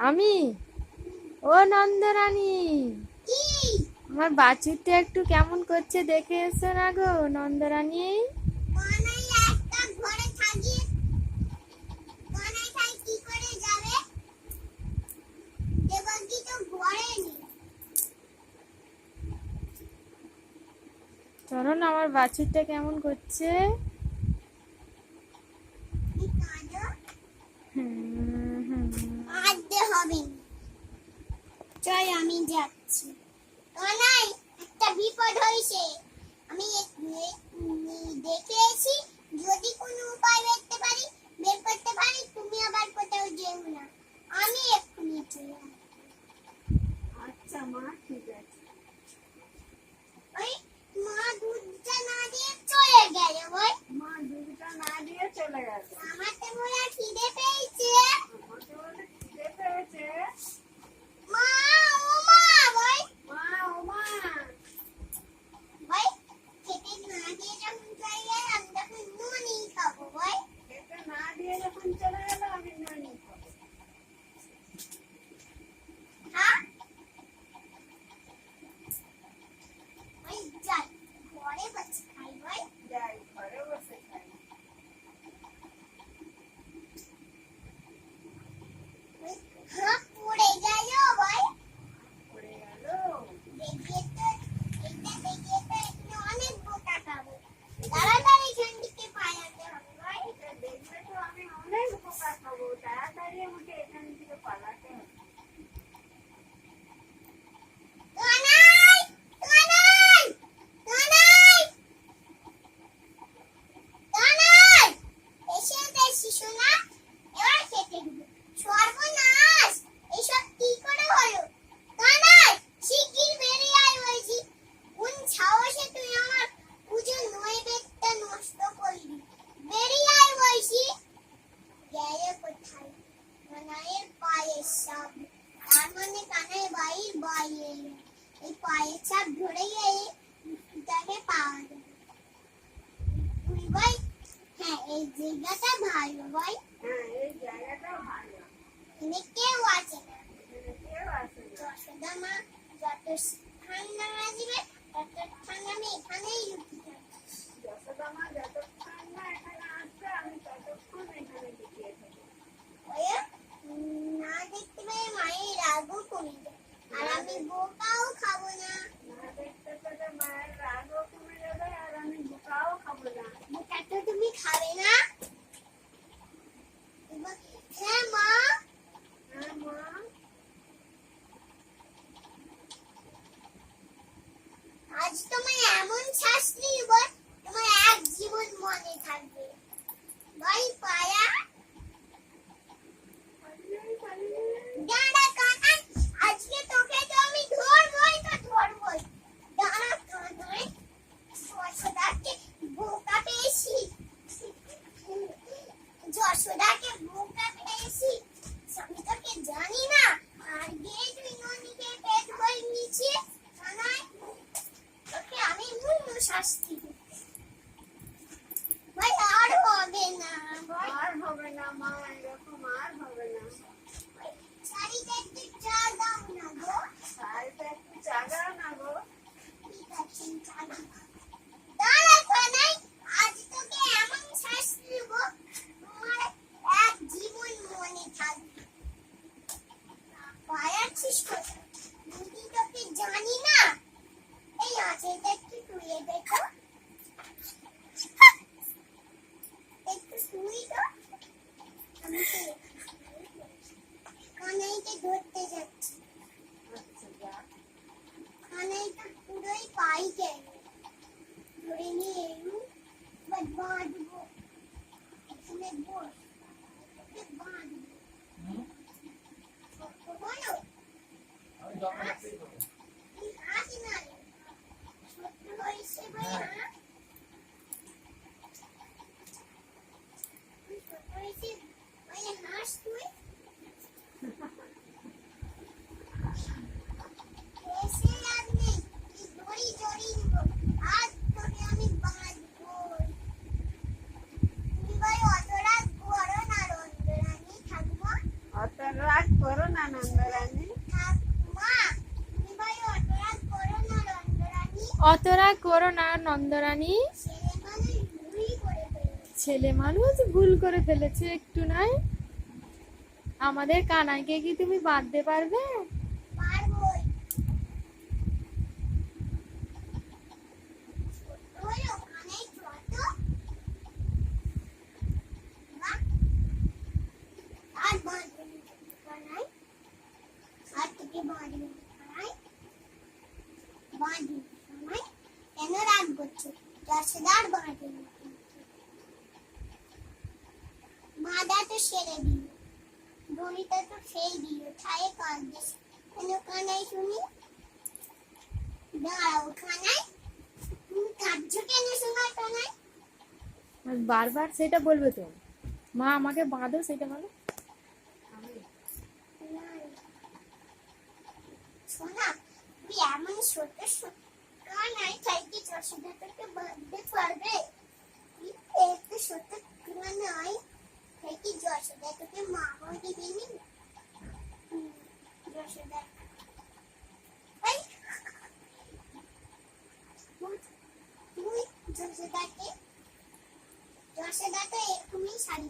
আমি ও নন্দরানী, আমার বাছুরটা একটু কেমন করছে দেখে এসো না গো নন্দরানী। চলো না, আমার বাছুরটা কেমন করছে। আমি যাচ্ছি। একটা বিপদ হয়েছে, আমি দেখে এসি, যদি কোনো উপায় বের করতে পারি তুমি আবার কোথাও যেও না, আমি এক্ষুনি চলে আসবো। আচ্ছা মা, ঠিক আছে। ওই মা দুধটা না দিয়ে চলে গেল। ওই মা দুধটা না দিয়ে চলে গেল। আমার তো বলে খিদে পেয়েছে। আমাকে বলে খিদে পেয়েছে। মা ও মা, ওই মা ও মা, ওই খেতে না দিয়ে যখন চলে গেল আমি তখন নুনই খাবো। ওই খেতে না দিয়ে যখন চলে গেল আমি ননি খাবো। হ্যাঁ ওই যাই ঘরে বসে খাই। ওই যাই ঘরে বসে খাই। হ্যাঁ পড়ে গেল। ওই পড়ে গেল। দেখিয়ে তো এখানে অনেক বোকা খাবো। তাড়াতাড়ি এখান থেকে পালাতে হবে। ওই এটা দেখলে তো আমি অনেক বোকা খাবো, তাড়াতাড়ি আমাকে এখান থেকে পালাতে হবে। কানাই কানাই কানাই কানাই, এসে দেখছি সোনা, এবার খেতে দিব। সর্বনাশ, এসব কি করে হলো? কানাই শিগগির বেরিয়ে আয় বলছি। কোন সাহসে তুই আমার পুজোর নৈবেদ্যটা নষ্ট করলি? বেরিয়ে আয় বলছি। গেলে কোথায়? কানাইয়ের পায়ের সাপ, তার মানে কানাই বাড়ির বাইরে। এই পায়ের ছাপ ধরে গেলে তাকে পাওয়া যাবে। তুই ভাই, হ্যাঁ এই জায়গাটা ভালো ভাই, হ্যাঁ এই জায়গাটা ভালো। এখানে কেউ আছে না। এখানে কেউ আসে না। যশোদা মা যত ঠান্ডা আসবে ততক্ষণ আমি এখানেই লুকিয়ে থাকবো। যশোদা মা যতক্ষণ না এখানে আসবে আমি ততক্ষণ এখানে লুকিয়ে থাকবো। ওই না দেখতে পেয়ে মায়ের রাগও কমে যায়, আর আমি বোকাও খাবো না। না দেখতে পেলে মায়ের রাগও কমে যাবে, আর আমি বোকাও খাবো না। বোকা তো তুমি খাবে না। হ্যাঁ মা, হ্যাঁ মা, আজ তোমার এমন শাস্তি দিব তোমার এক জীবন মনে থাকবে। ভাই পায়া দাঁড়া কাকাই, আজকে তোকে তো আমি ধরবই তো ধরবই। দাঁড়া কাকাই, যশোদাকে বোকা পেয়েছি, যশোদাকে বোকা পেয়েছি। আমি তোকে জানি না, আর গিয়ে তুই ননিকে পেট ভরে নিয়েছি। কানাই তোকে আমি মূল্য শাস্তি দেব। ভাই আর হবে না ভাই, আর হবে না মা, এরকম আর হবে না। শাড়িটা একটু চা দাও না গো। শাড়িটা একটু চাগাও না গো। ঠিক আছে চা দাও। দাঁড়া কানাই, আজ তোকে এমন শাস্তি দেব তোমার এক জীবন মনে থাকবে। পায়াচ্ছিস কোথায়? আমি তোকে জানি না। এই আঁচলটা একটু তুলে দেখো, একটু তুই তো। আমি তো কানাইকে ধরতে যাচ্ছি। আচ্ছা যা। কানাইটা পুরোই পাই গেল। অত রাগ করো না নন্দরানী। ছেলে মানুষ ভুলই করে ফেলেছে। ছেলে মানুষ ভুল করে ফেলেছে একটু নাই। আমাদের কানাইকে কি তুমি বাঁধতে পারবে? পারবোই। ওই ওখানেই যত বাহ, আর বাঁধবে না কানাই। আর তোকে বাঁধবে না কানাই। বাঁধবে সময় কেন রাগ করছো? যশোদার বাঁধবে না। বাঁধা তো সেরে দিল, দড়িটা তো সেই দিল, ছায়ে কাঁদছিস কেন কানাই শুনি? দাঁড়াও কানাই, তুমি কাঁদছো কেন শোনা কানাই? আর বারবার সেটা বলবে তো। মা আমাকে বাঁধো সেটা বলো। শোনা, তুই এমন ছোট কানাই চাইতে যশোদাটাকে বাঁধতে পারবে? তুই একটু ছোট কানাই চাইতে যশোদা তোকে মা বলে দিবি? যশোদা এই, তুই যশোদাকে, যশোদা তো এক্ষুনি শাড়ি